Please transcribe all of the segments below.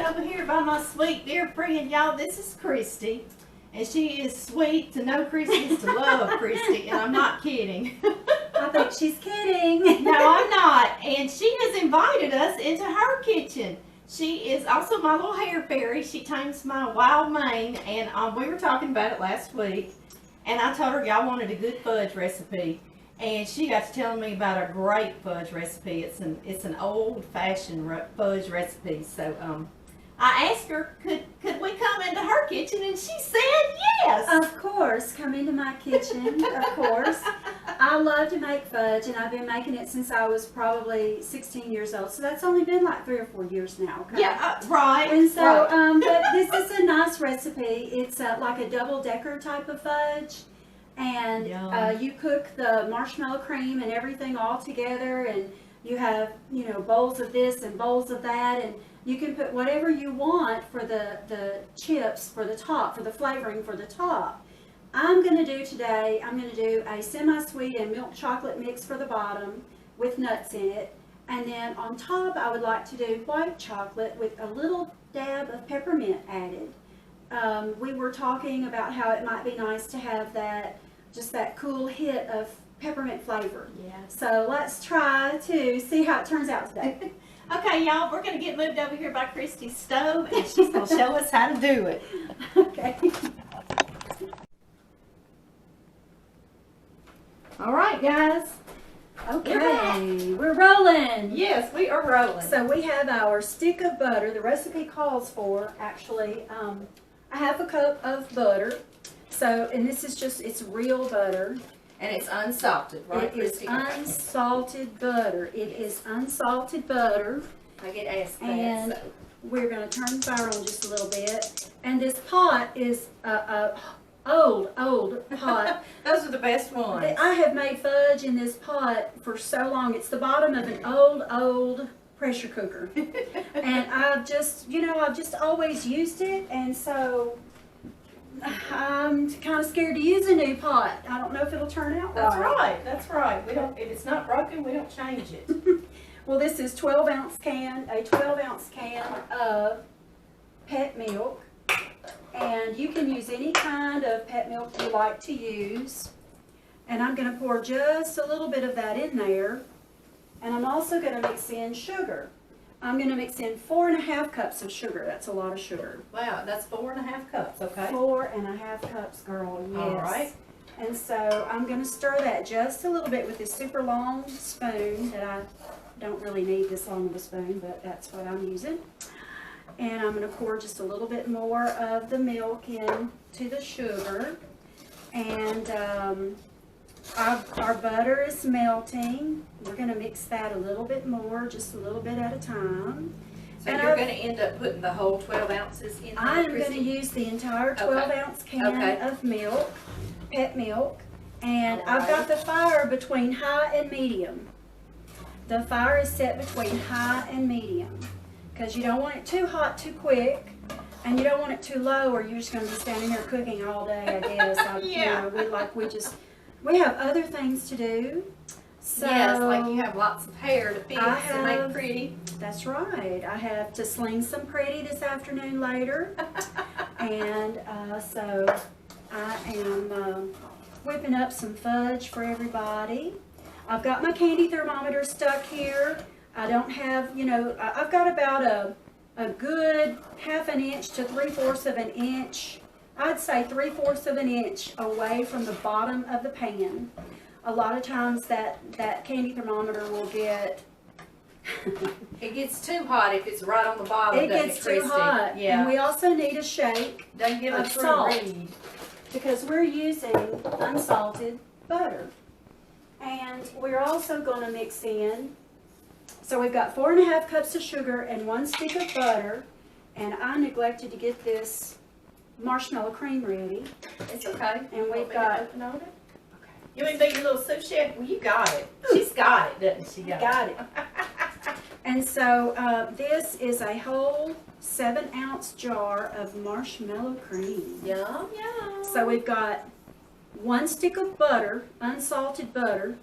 over here by my sweet dear friend, y'all. This is Christy, and she is sweet to know Christy is to love Christy, and I'm not kidding. I think she's kidding. No, I'm not. And she has invited us into her kitchen. She is also my little hair fairy. She tames my wild mane, and we were talking about it last week. And I told her y'all wanted a good fudge recipe, and she got to telling me about a great fudge recipe. It's an old-fashioned fudge recipe. So I asked her, could we come into her kitchen, and she said yes. Of course, come into my kitchen. Of course, I love to make fudge, and I've been making it since I was probably 16 years old. So that's only been like 3 or 4 years now. Okay? Yeah, right. And so, right. But this is a nice recipe. It's like a double-decker type of fudge, and you cook the marshmallow cream and everything all together, and you have bowls of this and bowls of that, and you can put whatever you want for the chips for the top, for the flavoring for the top. I'm going to do a semi-sweet and milk chocolate mix for the bottom with nuts in it. And then on top, I would like to do white chocolate with a little dab of peppermint added. We were talking about how it might be nice to have just that cool hit of peppermint flavor. Yeah. So let's try to see how it turns out today. Okay, y'all, we're going to get moved over here by Christy's stove, and she's going to show us how to do it. Okay. All right, guys. Okay, we're rolling. Yes, we are rolling. So we have our stick of butter. The recipe calls for, actually, a half a cup of butter. So, and this is it's real butter. And it's unsalted, right, Christy? It is unsalted butter. It is unsalted butter. I get asked that. And so. we're going to turn the fire on just a little bit. And this pot is a old pot. Those are the best ones. I have made fudge in this pot for so long. It's the bottom of an old pressure cooker. And I've just always used it. And so I'm kind of scared to use a new pot. I don't know if it'll turn out right. That's right. If it's not broken, we don't change it. Well, this is a 12-ounce can of pet milk. And you can use any kind of pet milk you like to use. And I'm going to pour just a little bit of that in there. And I'm also going to mix in sugar. I'm going to mix in 4½ cups of sugar. That's a lot of sugar. Wow, that's 4½ cups, okay. 4½ cups, girl, yes. All right. And so I'm going to stir that just a little bit with this super long spoon that I don't really need this long of a spoon, but that's what I'm using. And I'm going to pour just a little bit more of the milk into the sugar. And our butter is melting. We're going to mix that a little bit more, just a little bit at a time. So and you're going to end up putting the whole 12 ounces in there, I'm going to use the entire 12-ounce can of milk, pet milk. And I've got the fire between high and medium. The fire is set between high and medium, because you don't want it too hot too quick, and you don't want it too low, or you're just going to be standing here cooking all day, I guess. Yeah. We have other things to do. So yes, like you have lots of hair to fix and make pretty. That's right. I have to sling some pretty this afternoon later. And so I am whipping up some fudge for everybody. I've got my candy thermometer stuck here. I don't have, I've got about a good 1/2 inch to 3/4 of an inch. I'd say 3/4 of an inch away from the bottom of the pan. A lot of times that candy thermometer will get... It gets too hot if it's right on the bottom. It gets too hot. Yeah. And we also need a shake of salt, because we're using unsalted butter. And we're also going to mix in, so we've got 4½ cups of sugar and 1 stick of butter. And I neglected to get this marshmallow cream ready. It's okay. And we've got... Okay. You want to be your little sous chef? Well, you got it. She's got it, doesn't she? Got it. And so this is a whole 7-ounce jar of marshmallow cream. Yum, yum. So we've got 1 stick of butter, unsalted butter,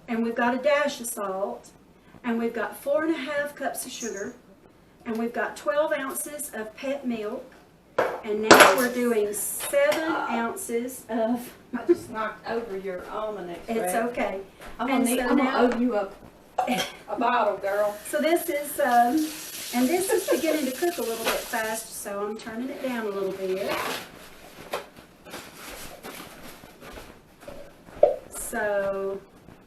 and we've got a dash of salt, and we've got 4½ cups of sugar, And we've got 12 ounces of pet milk. And now we're doing 7 ounces of... I just knocked over your almond extract. It's okay. I'm And gonna, so I'm now- gonna owe you a bottle, girl. So this is, and this is beginning to cook a little bit fast, so I'm turning it down a little bit. So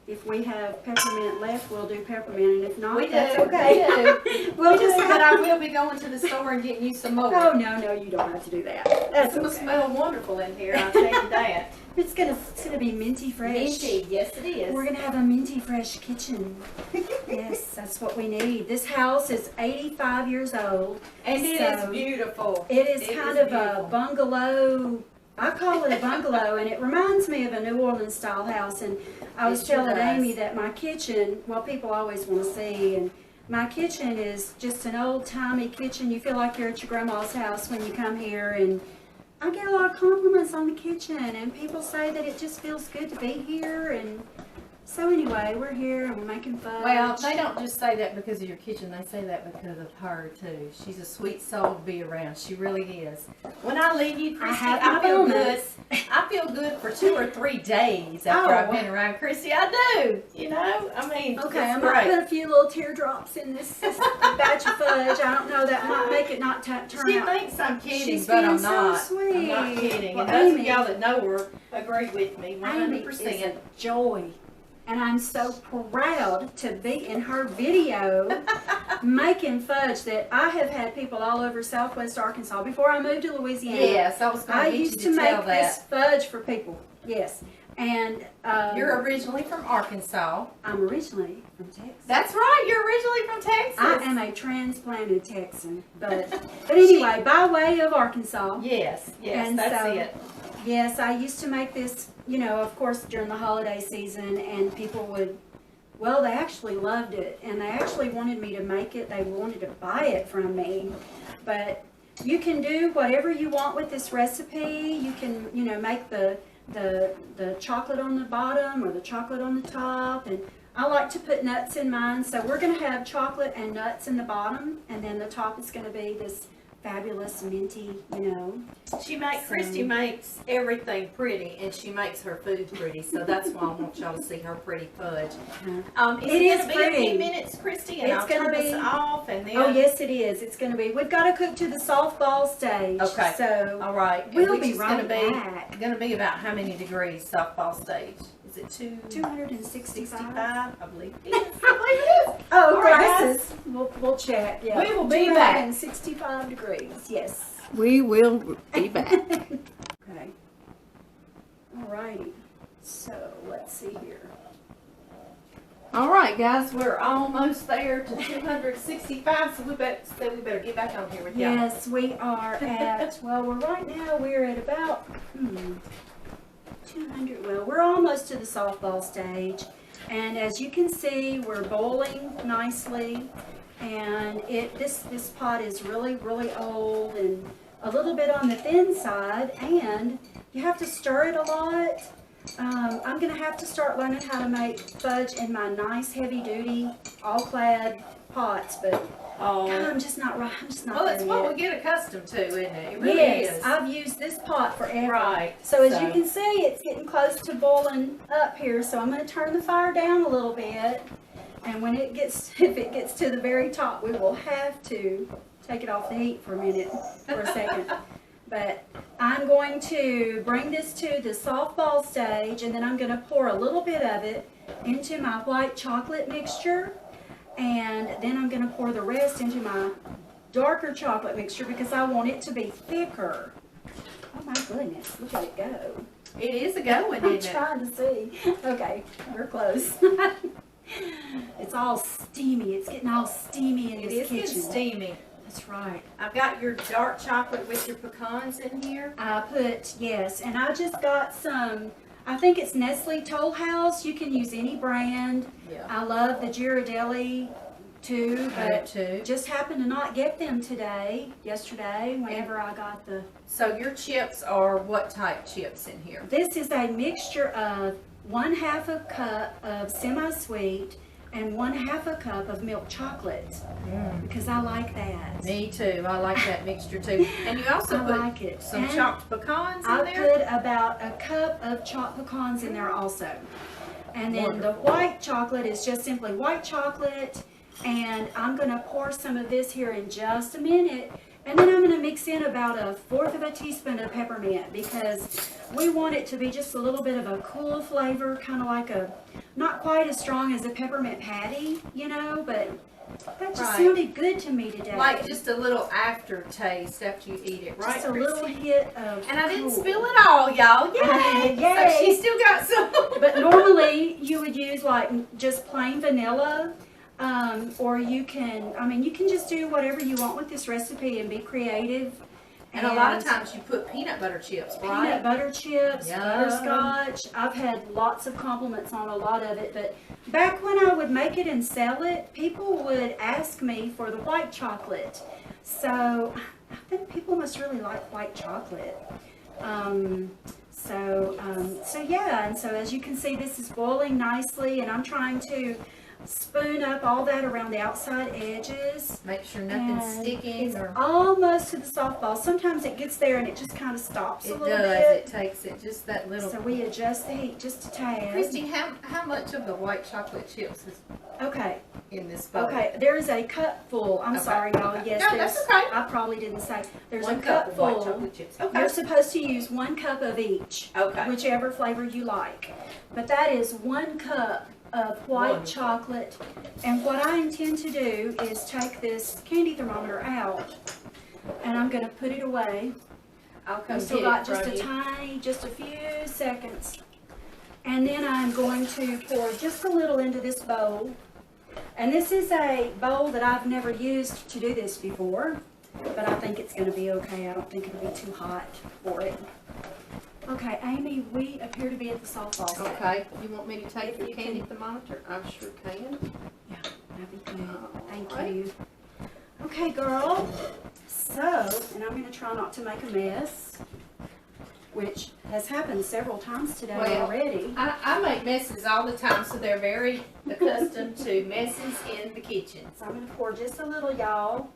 if we have peppermint left, we'll do peppermint, and if not, We that's do, okay. we We'll just but I will be going to the store and getting you some more. Oh, no, you don't have to do that. That's It's gonna okay. smell wonderful in here, I'll tell you that. It's gonna be minty fresh. Minty, yes it is. We're gonna have a minty fresh kitchen. Yes, that's what we need. This house is 85 years old. And it So, is beautiful. It is It kind is of beautiful. a bungalow. I call it a bungalow, and it reminds me of a New Orleans style house. And I was It sure telling does. Amy that my kitchen, well, people always want to see, and my kitchen is just an old timey kitchen. You feel like you're at your grandma's house when you come here, and I get a lot of compliments on the kitchen, and people say that it just feels good to be here. And so anyway, we're here and we're making fudge. Well, they don't just say that because of your kitchen, they say that because of her too. She's a sweet soul to be around, she really is. When I leave you, Christy, have I my feel good. moments. I feel good for 2 or 3 days after Oh. I've been around Christy. I do, you know, I mean, Okay, it's I'm gonna great. put a few little teardrops in this batch of fudge. I don't know, that might make it not turn She out. thinks I'm kidding, She's but I'm being so not. sweet. I'm not kidding. Well, And those of Amy- y'all that know her agree with me Amy is 100%. a joy, and I'm so proud to be in her video making fudge that I have had people all over Southwest Arkansas before I moved to Louisiana. Yes, I was going I to get you used to to tell make that. this fudge for people. Yes, and You're originally from Arkansas. I'm originally from Texas. That's right, you're originally from Texas. I am a transplanted Texan, but anyway, by way of Arkansas. Yes, And that's so- it. Yes, I used to make this, you know, of course, during the holiday season, and people would, well, they actually loved it, and they actually wanted me to make it. They wanted to buy it from me, but you can do whatever you want with this recipe. You can, you know, make the chocolate on the bottom or the chocolate on the top, and I like to put nuts in mine. So we're going to have chocolate and nuts in the bottom, and then the top is going to be this fabulous minty, you know. Christy makes everything pretty, and she makes her food pretty, so that's why I want y'all to see her pretty fudge. Is It is gonna be a pretty. few minutes, Christy, and It's I'll gonna turn this be- off, and then. Oh, yes, it is. It's going to be. We've got to cook to the softball stage. Okay. So All right. we'll which be is right gonna back. be gonna be about how many degrees softball stage? Is it 265. 65? I believe it is. I believe it is. Oh, All right, glasses. We'll check. Yeah. We will be back. 265 degrees. Yes. We will be back. Okay. All righty. So let's see here. All right, guys, we're almost there to 265, so we better get back on here with y'all. Yes, we are at. Well, we're at about 200. Well, we're almost to the softball stage, and as you can see, we're boiling nicely. And this pot is really old and a little bit on the thin side, and you have to stir it a lot. I'm gonna have to start learning how to make fudge in my nice heavy duty all clad pots, but I'm just not right. I'm just not Well, there it's what yet. we get accustomed to, isn't it? It really Yes, is. I've used this pot forever. Right. So as you can see, it's getting close to boiling up here. So I'm going to turn the fire down a little bit. And when it gets, if it gets to the very top, we will have to take it off the heat for a minute, for a second. But I'm going to bring this to the softball stage, and then I'm going to pour a little bit of it into my white chocolate mixture. And then I'm going to pour the rest into my darker chocolate mixture because I want it to be thicker. Oh my goodness, look at it go. It is a going, I'm isn't it? trying to see. Okay, we're close. It's all steamy. It's getting all steamy in It this is kitchen. getting steamy. That's right. I've got your dark chocolate with your pecans in here. I put, yes, and I just got some, I think it's Nestle Toll House. You can use any brand. Yeah. I love the Ghirardelli too, I do but too. just happened to not get them yesterday, whenever I got the. So your chips are what type chips in here? This is a mixture of 1/2 cup of semi-sweet and 1/2 cup of milk chocolate because I like that. Me too. I like that mixture too. And you also put like it. some And chopped pecans in I there. put about a cup of chopped pecans in there also. And then Wonderful. the white chocolate is just simply white chocolate. And I'm going to pour some of this here in just a minute. And then I'm going to mix in about 1/4 of a teaspoon of peppermint because we want it to be just a little bit of a cool flavor, kind of like not quite as strong as a peppermint patty, you know, but that just Right. sounded good to me today. Like just a little aftertaste after you eat it, right? Just a Chrissy? little hit of And I didn't cool. spill it all, y'all. Yay! Yay. So she still got some. But normally you would use like just plain vanilla, or you can, you can just do whatever you want with this recipe and be creative. And a lot of times you put peanut butter chips, right? Peanut butter chips, Yum. butterscotch. I've had lots of compliments on a lot of it, but back when I would make it and sell it, people would ask me for the white chocolate. So I think people must really like white chocolate. So yeah, and so as you can see, this is boiling nicely, and I'm trying to spoon up all that around the outside edges. Make sure nothing's And sticking it's or almost to the softball. Sometimes it gets there and it just kind of stops a it little does. bit. It takes it just that little. So we adjust the heat just a tad. Christy, how much of the white chocolate chips is Okay, in this bowl? okay. There is a cup full. I'm Okay, sorry, y'all. okay. Yes, No, there's. that's okay. I probably didn't say. There's One a cup of white full. chocolate chips. Okay. You're supposed to use 1 cup of each, Okay. whichever flavor you like. But that is 1 cup of white Wonderful. chocolate. And what I intend to do is take this candy thermometer out, and I'm going to put it away. I'll come I've still get got it just from a you. tiny, just a few seconds. And then I'm going to pour just a little into this bowl. And this is a bowl that I've never used to do this before, but I think it's going to be okay. I don't think it'll be too hot for it. Okay, Amy, we appear to be at the softball set. Okay. You want me to take If your you candy can- thermometer? I sure can. Yeah, that'd be good. Thank Alright. you. Okay, girl. So, and I'm going to try not to make a mess, which has happened several times today Well, already. I make messes all the time, so they're very accustomed to messes in the kitchen. So I'm going to pour just a little, y'all.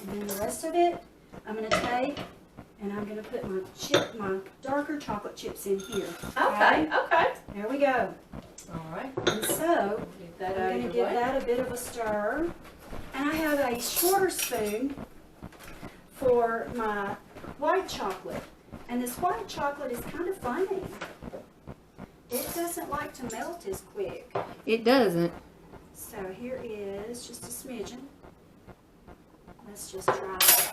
And then the rest of it, I'm going to take and I'm going to put my darker chocolate chips in here. Okay. Okay. There we go. All right. And so, Get that I'm out going to of give your way. that a bit of a stir. And I have a shorter spoon for my white chocolate. And this white chocolate is kind of funny. It doesn't like to melt as quick. It doesn't. So here is just a smidgen. Let's just try it.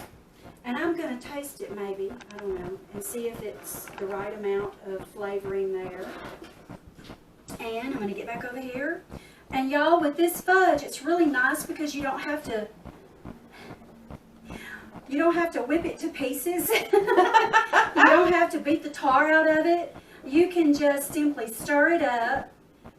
And I'm going to taste it maybe, I don't know, and see if it's the right amount of flavoring there. And I'm going to get back over here. And y'all, with this fudge, it's really nice because you don't have to whip it to pieces. You don't have to beat the tar out of it. You can just simply stir it up,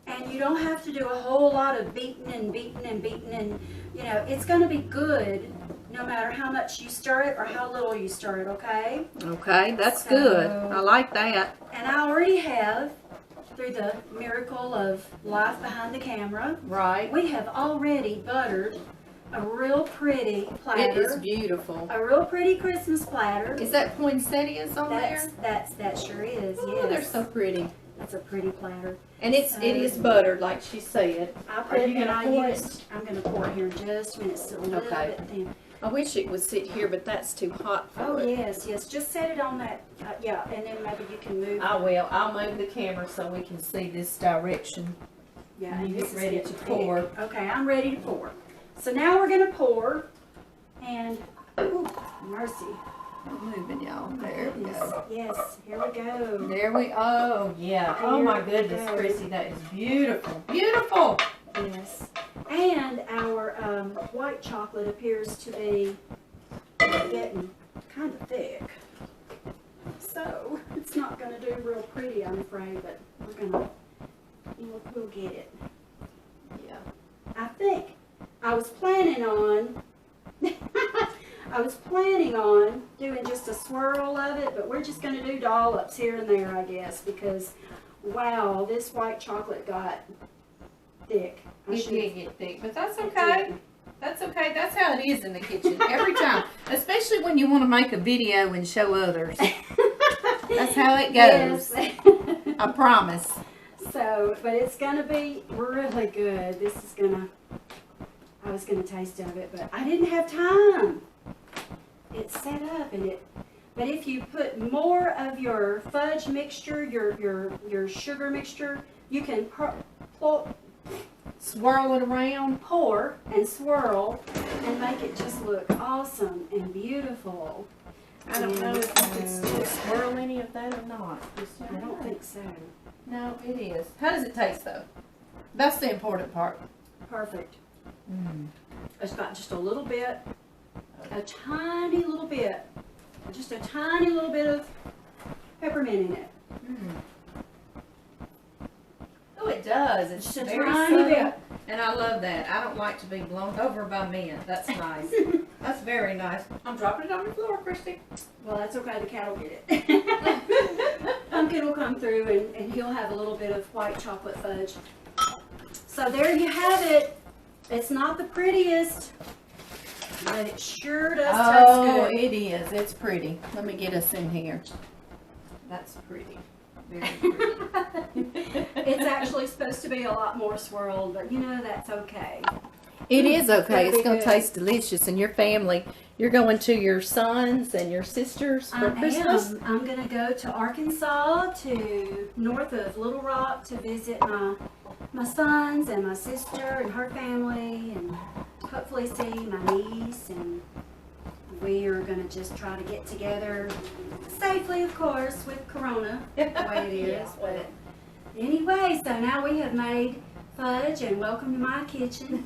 and you don't have to do a whole lot of beating and beating and beating, and you know, it's going to be good no matter how much you stir it or how little you stir it, okay? Okay, that's So- good. I like that. And I already have, through the miracle of life behind the camera, Right. we have already buttered a real pretty platter. It is beautiful. A real pretty Christmas platter. Is that poinsettias on there? That sure is, Oh, yes. they're so pretty. That's a pretty platter. And it is buttered, like she said. I Are put you and gonna I pour used, I'm gonna pour it here in just a minute. It's still a little Okay. bit thin. I wish it would sit here, but that's too hot for Oh it. yes, yes. Just set it on that. Yeah, and then maybe you can move. I will. I'll move the camera so we can see this direction. Yeah, You and get this is ready getting to pour. thick. Okay, I'm ready to pour. So now we're gonna pour, and ooh, mercy. I'm moving, y'all. There we Goodness. go. Yes, here we go. There we. Oh yeah. Oh my There we goodness, go. Chrissy, that is beautiful. Beautiful. Yes, and our white chocolate appears to be getting kind of thick. So it's not gonna do real pretty, I'm afraid, but we'll get it. Yeah. I think I was planning on doing just a swirl of it, but we're just going to do dollops here and there, I guess, because wow, this white chocolate got thick. It did get thick, but that's okay. That's okay. That's how it is in the kitchen every time, especially when you want to make a video and show others. That's how it goes. Yes. I promise. So, but it's gonna be really good. I was gonna taste of it, but I didn't have time. It's set up but if you put more of your fudge mixture, your sugar mixture, you can Swirl it around. pour and swirl and make it just look awesome and beautiful. I don't know if you can still swirl any of that or not. I don't think so. No, it is. How does it taste though? That's the important part. Perfect. It's got just a little bit, a tiny little bit, just a tiny little bit of peppermint in it. Oh, it does. It's Just a very tiny subtle, bit. and I love that. I don't like to be blown over by men. That's nice. That's very nice. I'm dropping it on the floor, Christy. Well, that's okay. The cat will get it. Pumpkin will come through, and he'll have a little bit of white chocolate fudge. So there you have it. It's not the prettiest, but it sure does taste Oh, good. it is. It's pretty. Let me get us in here. That's pretty. Very pretty. It's actually supposed to be a lot more swirled, but you know that's okay. It is okay. It'll It's be going to good. taste delicious. And your family, you're going to your sons and your sisters for Christmas? I'm going to go to Arkansas, to north of Little Rock, to visit my sons and my sister and her family, and hopefully see my niece. And we are going to just try to get together safely, of course, with Corona, the way it is. Yeah. But anyway, so now we have made fudge, and welcome to my kitchen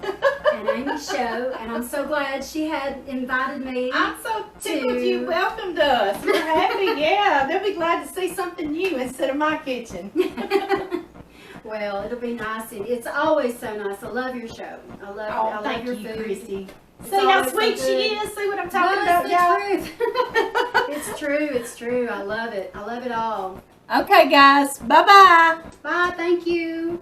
and Amy's show, and I'm so glad she had invited me. I'm so tickled you welcomed us. We're happy. Yeah, they'll be glad to see something new instead of my kitchen. Well, it'll be nice, and it's always so nice. I love your show. I love thank your you, food. Christy. It's See how always so sweet she good. is? See what I'm talking No, about, it's y'all? the truth. It's true. It's true. I love it. I love it all. Okay, guys. Bye-bye. Bye. Thank you.